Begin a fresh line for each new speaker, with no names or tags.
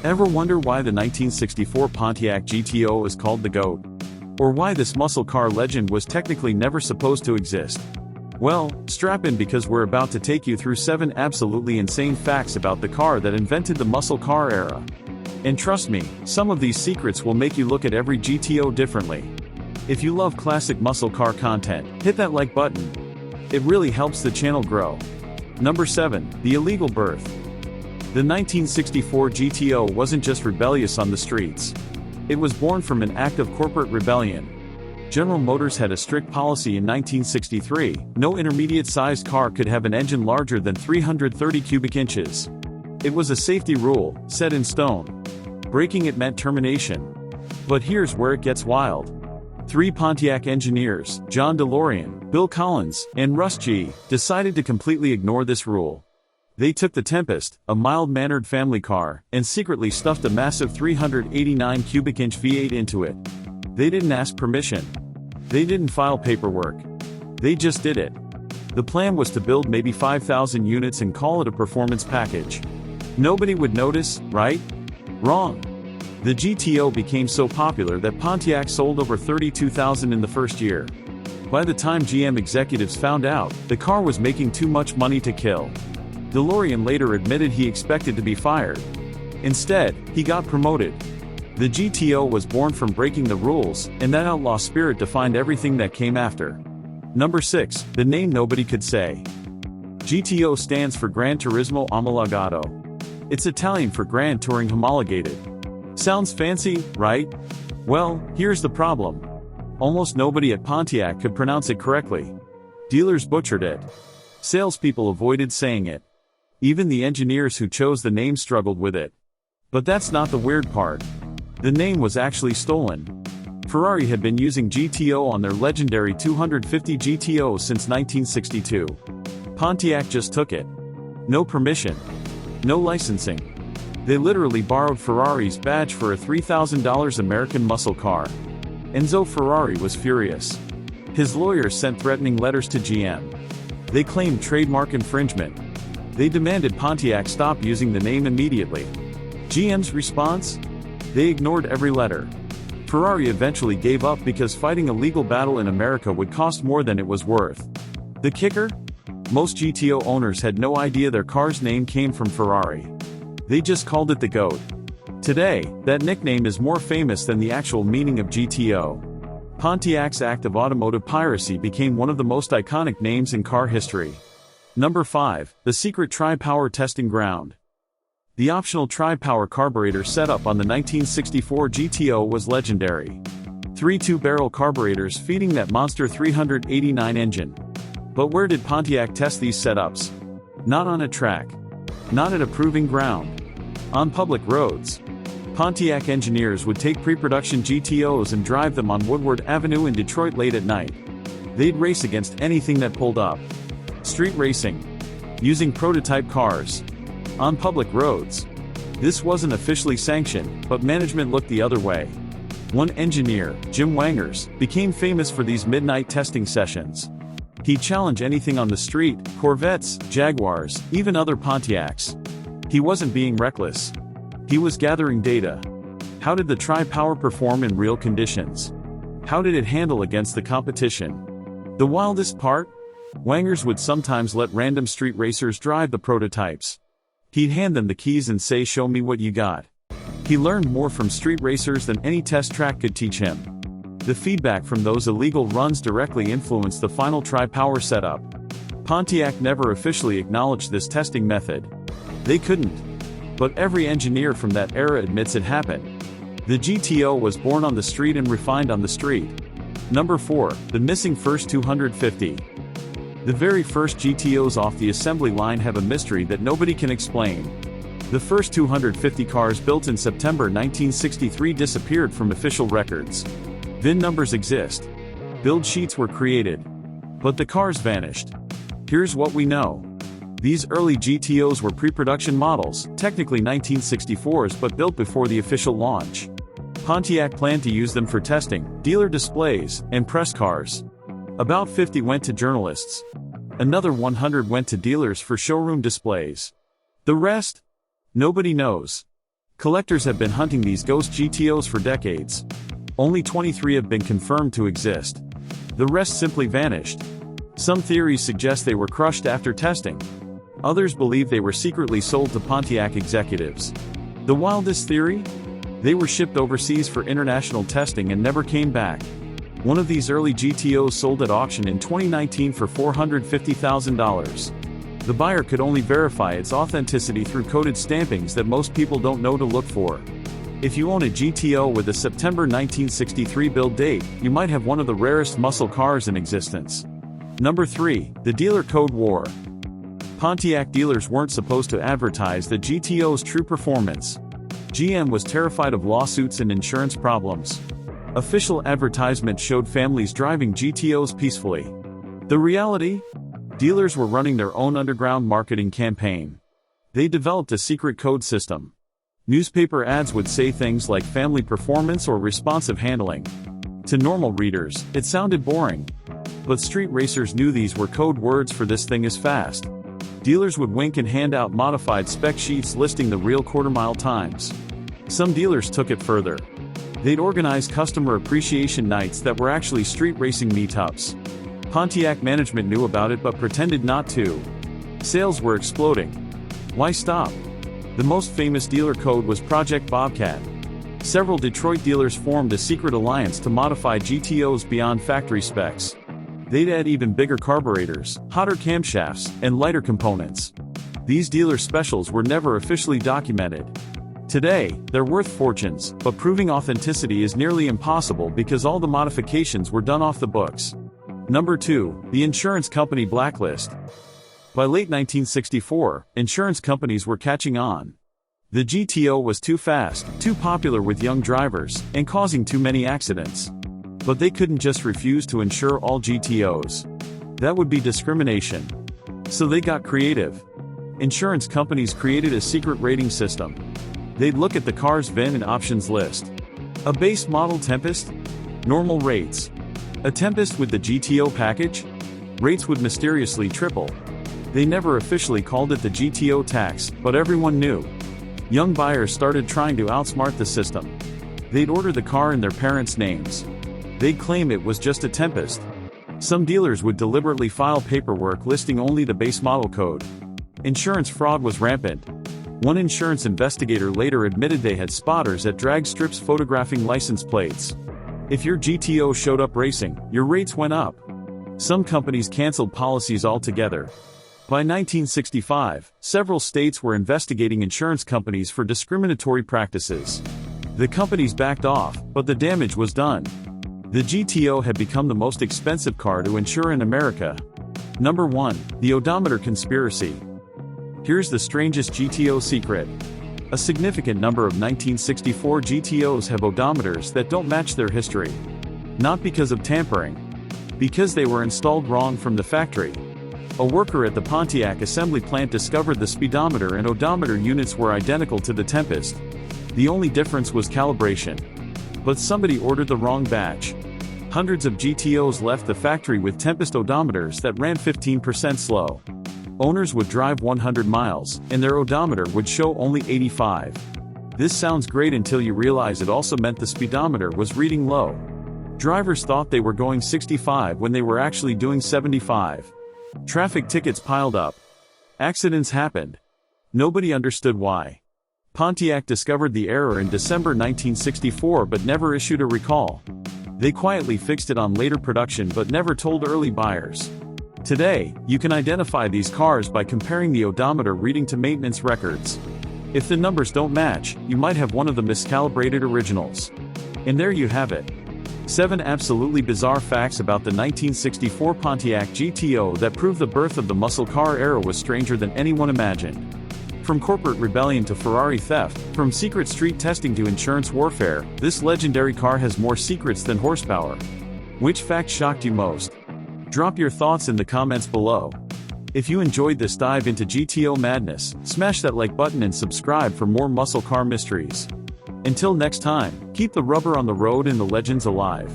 Ever wonder why the 1964 Pontiac GTO is called the GOAT? Or why this muscle car legend was technically never supposed to exist? Well, strap in because we're about to take you through 7 absolutely insane facts about the car that invented the muscle car era. And trust me, some of these secrets will make you look at every GTO differently. If you love classic muscle car content, hit that like button. It really helps the channel grow. Number 7, the illegal birth. The 1964 GTO wasn't just rebellious on the streets. It was born from an act of corporate rebellion. General Motors had a strict policy in 1963, no intermediate-sized car could have an engine larger than 330 cubic inches. It was a safety rule, set in stone. Breaking it meant termination. But here's where it gets wild. 3 Pontiac engineers, John DeLorean, Bill Collins, and Russ G., decided to completely ignore this rule. They took the Tempest, a mild-mannered family car, and secretly stuffed a massive 389 cubic inch V8 into it. They didn't ask permission. They didn't file paperwork. They just did it. The plan was to build maybe 5,000 units and call it a performance package. Nobody would notice, right? Wrong. The GTO became so popular that Pontiac sold over 32,000 in the first year. By the time GM executives found out, the car was making too much money to kill. DeLorean later admitted he expected to be fired. Instead, he got promoted. The GTO was born from breaking the rules, and that outlaw spirit defined everything that came after. Number 6, the name nobody could say. GTO stands for Gran Turismo Omologato. It's Italian for Grand Touring Homologated. Sounds fancy, right? Well, here's the problem. Almost nobody at Pontiac could pronounce it correctly. Dealers butchered it. Salespeople avoided saying it. Even the engineers who chose the name struggled with it. But that's not the weird part. The name was actually stolen. Ferrari had been using GTO on their legendary 250 GTO since 1962. Pontiac just took it. No permission. No licensing. They literally borrowed Ferrari's badge for a $3,000 American muscle car. Enzo Ferrari was furious. His lawyers sent threatening letters to GM. They claimed trademark infringement. They demanded Pontiac stop using the name immediately. GM's response? They ignored every letter. Ferrari eventually gave up because fighting a legal battle in America would cost more than it was worth. The kicker? Most GTO owners had no idea their car's name came from Ferrari. They just called it the GOAT. Today, that nickname is more famous than the actual meaning of GTO. Pontiac's act of automotive piracy became one of the most iconic names in car history. Number 5, the secret tri-power testing ground. The optional tri-power carburetor setup on the 1964 GTO was legendary. 3 two-barrel carburetors feeding that monster 389 engine. But where did Pontiac test these setups? Not on a track. Not at a proving ground. On public roads. Pontiac engineers would take pre-production GTOs and drive them on Woodward Avenue in Detroit late at night. They'd race against anything that pulled up. Street racing. Using prototype cars. On public roads. This wasn't officially sanctioned, but management looked the other way. One engineer, Jim Wangers, became famous for these midnight testing sessions. He'd challenge anything on the street, Corvettes, Jaguars, even other Pontiacs. He wasn't being reckless. He was gathering data. How did the tri-power perform in real conditions? How did it handle against the competition? The wildest part? Wangers would sometimes let random street racers drive the prototypes. He'd hand them the keys and say, "Show me what you got." He learned more from street racers than any test track could teach him. The feedback from those illegal runs directly influenced the final tri-power setup. Pontiac never officially acknowledged this testing method. They couldn't. But every engineer from that era admits it happened. The GTO was born on the street and refined on the street. Number 4, the missing first 250. The very first GTOs off the assembly line have a mystery that nobody can explain. The first 250 cars built in September 1963 disappeared from official records. VIN numbers exist. Build sheets were created. But the cars vanished. Here's what we know. These early GTOs were pre-production models, technically 1964s but built before the official launch. Pontiac planned to use them for testing, dealer displays, and press cars. About 50 went to journalists. Another 100 went to dealers for showroom displays. The rest? Nobody knows. Collectors have been hunting these ghost GTOs for decades. Only 23 have been confirmed to exist. The rest simply vanished. Some theories suggest they were crushed after testing. Others believe they were secretly sold to Pontiac executives. The wildest theory? They were shipped overseas for international testing and never came back. One of these early GTOs sold at auction in 2019 for $450,000. The buyer could only verify its authenticity through coded stampings that most people don't know to look for. If you own a GTO with a September 1963 build date, you might have one of the rarest muscle cars in existence. Number 3. The Dealer Code War. Pontiac dealers weren't supposed to advertise the GTO's true performance. GM was terrified of lawsuits and insurance problems. Official advertisements showed families driving GTOs peacefully. The reality? Dealers were running their own underground marketing campaign. They developed a secret code system. Newspaper ads would say things like family performance or responsive handling. To normal readers, it sounded boring. But street racers knew these were code words for "this thing is fast." Dealers would wink and hand out modified spec sheets listing the real quarter-mile times. Some dealers took it further. They'd organize customer appreciation nights that were actually street racing meetups. Pontiac management knew about it but pretended not to. Sales were exploding. Why stop? The most famous dealer code was Project Bobcat. Several Detroit dealers formed a secret alliance to modify GTOs beyond factory specs. They'd add even bigger carburetors, hotter camshafts, and lighter components. These dealer specials were never officially documented. Today, they're worth fortunes, but proving authenticity is nearly impossible because all the modifications were done off the books. Number 2. The Insurance Company Blacklist. By late 1964, insurance companies were catching on. The GTO was too fast, too popular with young drivers, and causing too many accidents. But they couldn't just refuse to insure all GTOs. That would be discrimination. So they got creative. Insurance companies created a secret rating system. They'd look at the car's VIN and options list. A base model Tempest? Normal rates. A Tempest with the GTO package? Rates would mysteriously triple. They never officially called it the GTO tax, but everyone knew. Young buyers started trying to outsmart the system. They'd order the car in their parents' names. They'd claim it was just a Tempest. Some dealers would deliberately file paperwork listing only the base model code. Insurance fraud was rampant. One insurance investigator later admitted they had spotters at drag strips photographing license plates. If your GTO showed up racing, your rates went up. Some companies canceled policies altogether. By 1965, several states were investigating insurance companies for discriminatory practices. The companies backed off, but the damage was done. The GTO had become the most expensive car to insure in America. Number 1. The Odometer Conspiracy. Here's the strangest GTO secret. A significant number of 1964 GTOs have odometers that don't match their history. Not because of tampering. Because they were installed wrong from the factory. A worker at the Pontiac assembly plant discovered the speedometer and odometer units were identical to the Tempest. The only difference was calibration. But somebody ordered the wrong batch. Hundreds of GTOs left the factory with Tempest odometers that ran 15% slow. Owners would drive 100 miles, and their odometer would show only 85. This sounds great until you realize it also meant the speedometer was reading low. Drivers thought they were going 65 when they were actually doing 75. Traffic tickets piled up. Accidents happened. Nobody understood why. Pontiac discovered the error in December 1964 but never issued a recall. They quietly fixed it on later production but never told early buyers. Today, you can identify these cars by comparing the odometer reading to maintenance records. If the numbers don't match, you might have one of the miscalibrated originals. And there you have it. 7 absolutely bizarre facts about the 1964 Pontiac GTO that prove the birth of the muscle car era was stranger than anyone imagined. From corporate rebellion to Ferrari theft, from secret street testing to insurance warfare, this legendary car has more secrets than horsepower. Which fact shocked you most? Drop your thoughts in the comments below. If you enjoyed this dive into GTO madness, smash that like button and subscribe for more muscle car mysteries. Until next time, keep the rubber on the road and the legends alive.